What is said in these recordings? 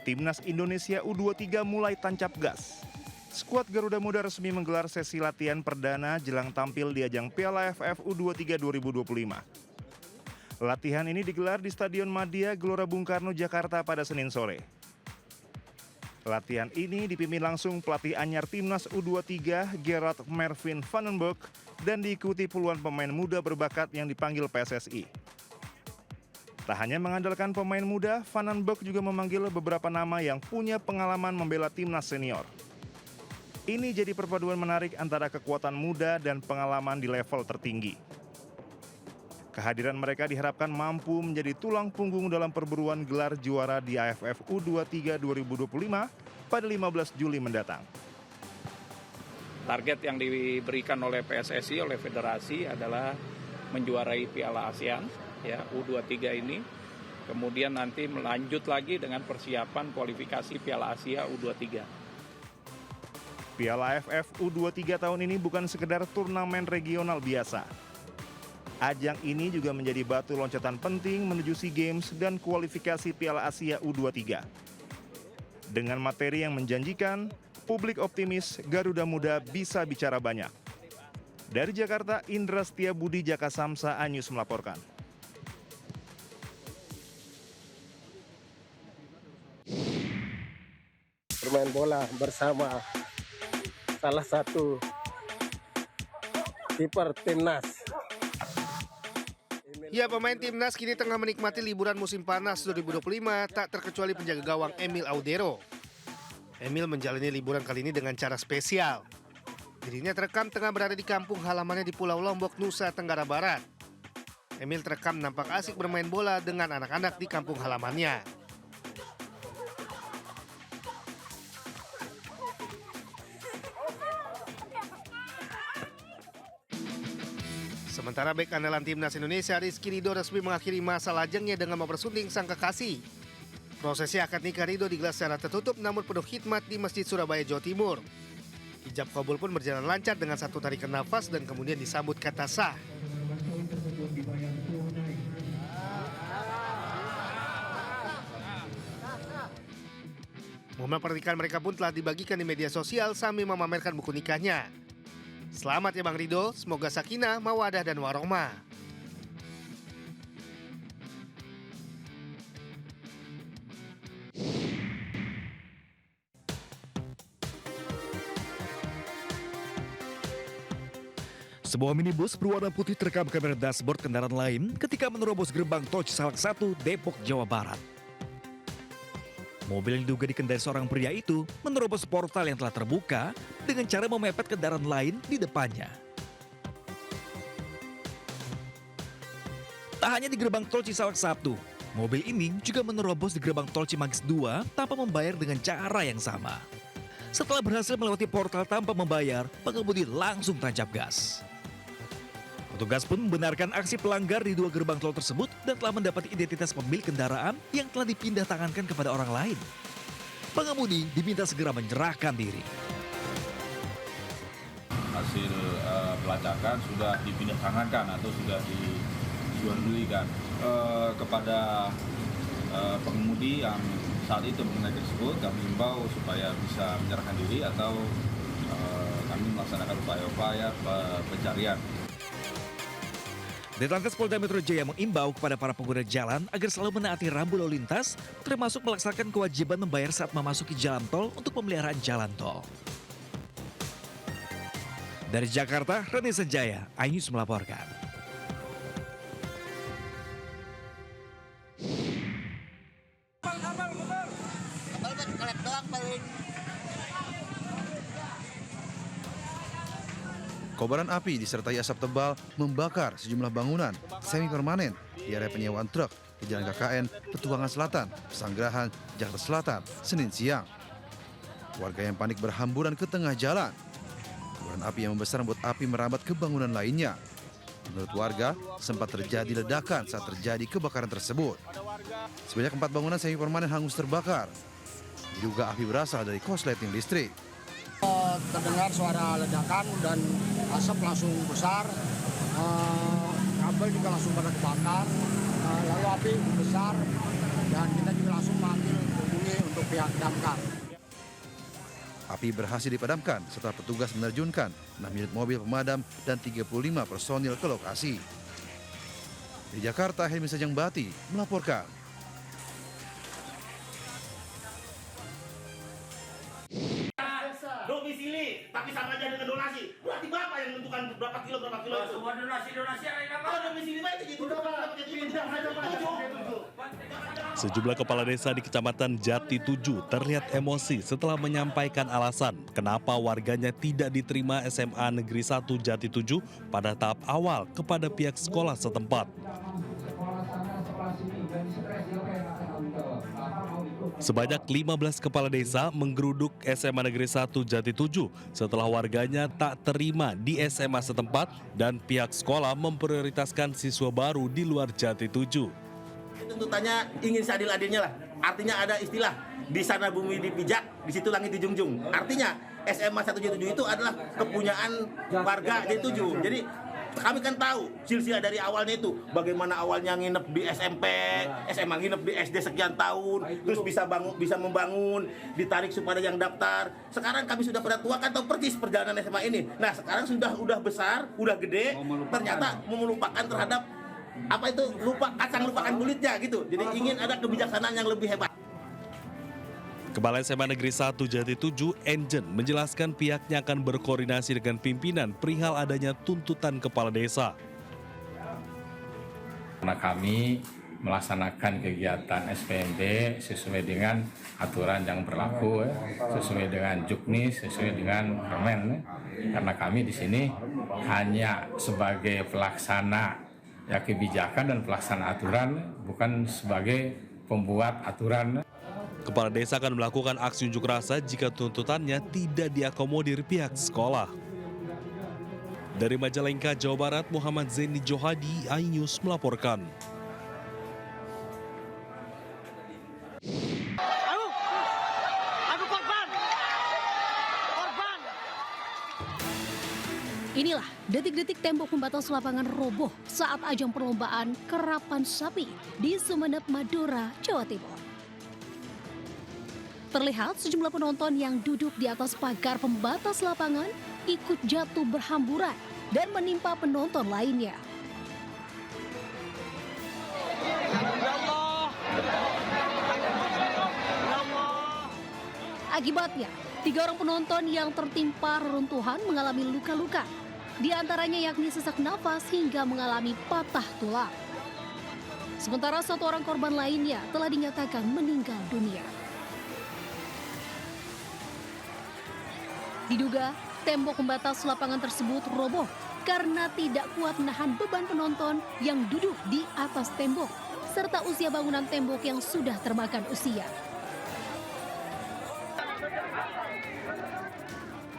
Timnas Indonesia U23 mulai tancap gas. Skuad Garuda Muda resmi menggelar sesi latihan perdana jelang tampil di ajang Piala AFF U23 2025. Latihan ini digelar di Stadion Madia Gelora Bung Karno, Jakarta pada Senin sore. Latihan ini dipimpin langsung pelatih anyar Timnas U23 Gerard Mervin Vandenberg dan diikuti puluhan pemain muda berbakat yang dipanggil PSSI. Tak hanya mengandalkan pemain muda, Vandenberg juga memanggil beberapa nama yang punya pengalaman membela timnas senior. Ini jadi perpaduan menarik antara kekuatan muda dan pengalaman di level tertinggi. Kehadiran mereka diharapkan mampu menjadi tulang punggung dalam perburuan gelar juara di AFF U23 2025 pada 15 Juli mendatang. Target yang diberikan oleh PSSI, oleh federasi adalah menjuarai Piala ASEAN ya, U23 ini. Kemudian nanti melanjut lagi dengan persiapan kualifikasi Piala Asia U23. Piala AFF U23 tahun ini bukan sekedar turnamen regional biasa. Ajang ini juga menjadi batu loncatan penting menuju SEA Games dan kualifikasi Piala Asia U23. Dengan materi yang menjanjikan, publik optimis Garuda Muda bisa bicara banyak. Dari Jakarta, Indra Setiabudi, Jaka Samsa, Anyus melaporkan. Bermain bola bersama salah satu kiper timnas. Ya, pemain timnas kini tengah menikmati liburan musim panas 2025, tak terkecuali penjaga gawang Emil Audero. Emil menjalani liburan kali ini dengan cara spesial. Dirinya terekam tengah berada di kampung halamannya di Pulau Lombok, Nusa Tenggara Barat. Emil terekam nampak asik bermain bola dengan anak-anak di kampung halamannya. Sementara bek andalan timnas Indonesia Rizky Ridho resmi mengakhiri masa lajengnya dengan mempersunting sang kekasih. Prosesi akad nikah Ridho digelar secara tertutup namun penuh khidmat di Masjid Surabaya, Jawa Timur. Ijab kabul pun berjalan lancar dengan satu tarikan nafas dan kemudian disambut kata sah. Momen pernikahan mereka pun telah dibagikan di media sosial sambil memamerkan buku nikahnya. Selamat ya Bang Ridho, semoga sakinah, mawadah, dan warohmah. Sebuah minibus berwarna putih terekam kamera dashboard kendaraan lain ketika menerobos gerbang tol Cisalak 1, Depok, Jawa Barat. Mobil yang diduga dikendari seorang pria itu menerobos portal yang telah terbuka dengan cara memepet kendaraan lain di depannya. Tak hanya di gerbang tol Cisalak 1, mobil ini juga menerobos di gerbang tol Cimanggis 2 tanpa membayar dengan cara yang sama. Setelah berhasil melewati portal tanpa membayar, pengemudi langsung tancap gas. Petugas pun membenarkan aksi pelanggar di dua gerbang tol tersebut dan telah mendapati identitas pemilik kendaraan yang telah dipindah tangankan kepada orang lain. Pengemudi diminta segera menyerahkan diri. Hasil pelacakan sudah dipindah tangankan atau sudah dijualbelikan kepada pengemudi yang saat itu mengenai tersebut. Kami himbau supaya bisa menyerahkan diri atau kami melaksanakan upaya-upaya pencarian. Ditlantas Polda Metro Jaya mengimbau kepada para pengguna jalan agar selalu menaati rambu lalu lintas, termasuk melaksanakan kewajiban membayar saat memasuki jalan tol untuk pemeliharaan jalan tol. Dari Jakarta, Reni Sanjaya, iNews melaporkan. Kobaran api disertai asap tebal membakar sejumlah bangunan semi permanen di area penyewaan truk di Jalan KKN, Petualangan Selatan, Pesanggerahan, Jakarta Selatan, Senin siang. Warga yang panik berhamburan ke tengah jalan. Kobaran api yang membesar membuat api merambat ke bangunan lainnya. Menurut warga, sempat terjadi ledakan saat terjadi kebakaran tersebut. Sebanyak 4 bangunan semi permanen hangus terbakar. Diduga api berasal dari korsleting listrik. Terdengar suara ledakan dan asap langsung besar, kabel juga langsung pada kebakar, lalu api besar dan kita juga langsung manggil lagi untuk pihak damkar. Api berhasil dipadamkan setelah petugas menerjunkan 6 unit mobil pemadam dan 35 personil ke lokasi. Di Jakarta, Helmi Sajangbati melaporkan. Domisili, tapi sama aja dengan donasi. Berarti Bapak yang menentukan berapa kilo itu. Semua donasi ada yang Kalau domisili Pak itu Sejumlah kepala desa di Kecamatan Jati 7 terlihat emosi setelah menyampaikan alasan kenapa warganya tidak diterima SMA Negeri 1 Jati 7 pada tahap awal kepada pihak sekolah setempat. Sebanyak 15 kepala desa menggeruduk SMA Negeri 1 Jati 7 setelah warganya tak terima di SMA setempat dan pihak sekolah memprioritaskan siswa baru di luar Jati 7. tuntutannya ingin seadil-adilnya lah. Artinya ada istilah di sana bumi dipijak, di situ langit dijunjung. Artinya SMA 177 itu adalah kepunyaan warga Jati 7. Jadi kami kan tahu silsilah dari awalnya itu bagaimana awalnya nginep di SMP, SMA nginep di SD sekian tahun, terus bisa membangun, ditarik supaya yang daftar. Sekarang kami sudah pada tua kan tahu persis perjalanan SMA ini. Nah sekarang udah besar, udah gede, ternyata melupakan terhadap apa itu lupakan kulitnya gitu. Jadi ingin ada kebijaksanaan yang lebih hebat. Kepala SMA Negeri 1 Jati 7, Enjen, menjelaskan pihaknya akan berkoordinasi dengan pimpinan perihal adanya tuntutan kepala desa. Karena kami melaksanakan kegiatan SPMB sesuai dengan aturan yang berlaku, sesuai dengan Juknis, sesuai dengan Permen. Karena kami di sini hanya sebagai pelaksana kebijakan dan pelaksana aturan, bukan sebagai pembuat aturan. Kepala desa akan melakukan aksi unjuk rasa jika tuntutannya tidak diakomodir pihak sekolah. Dari Majalengka, Jawa Barat, Muhammad Zaini Johadi, iNews melaporkan. Inilah detik-detik tembok pembatas lapangan roboh saat ajang perlombaan kerapan sapi di Sumeneb, Madura, Jawa Timur. Terlihat sejumlah penonton yang duduk di atas pagar pembatas lapangan ikut jatuh berhamburan dan menimpa penonton lainnya. Akibatnya, 3 orang penonton yang tertimpa reruntuhan mengalami luka-luka. Di antaranya yakni sesak nafas hingga mengalami patah tulang. Sementara 1 orang korban lainnya telah dinyatakan meninggal dunia. Diduga tembok pembatas lapangan tersebut roboh karena tidak kuat menahan beban penonton yang duduk di atas tembok serta usia bangunan tembok yang sudah termakan usia.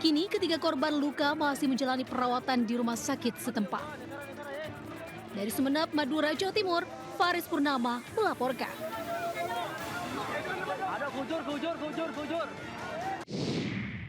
Kini ketiga korban luka masih menjalani perawatan di rumah sakit setempat. Dari Sumeneb, Madura, Jawa Timur, Faris Purnama melaporkan. Ada kujur.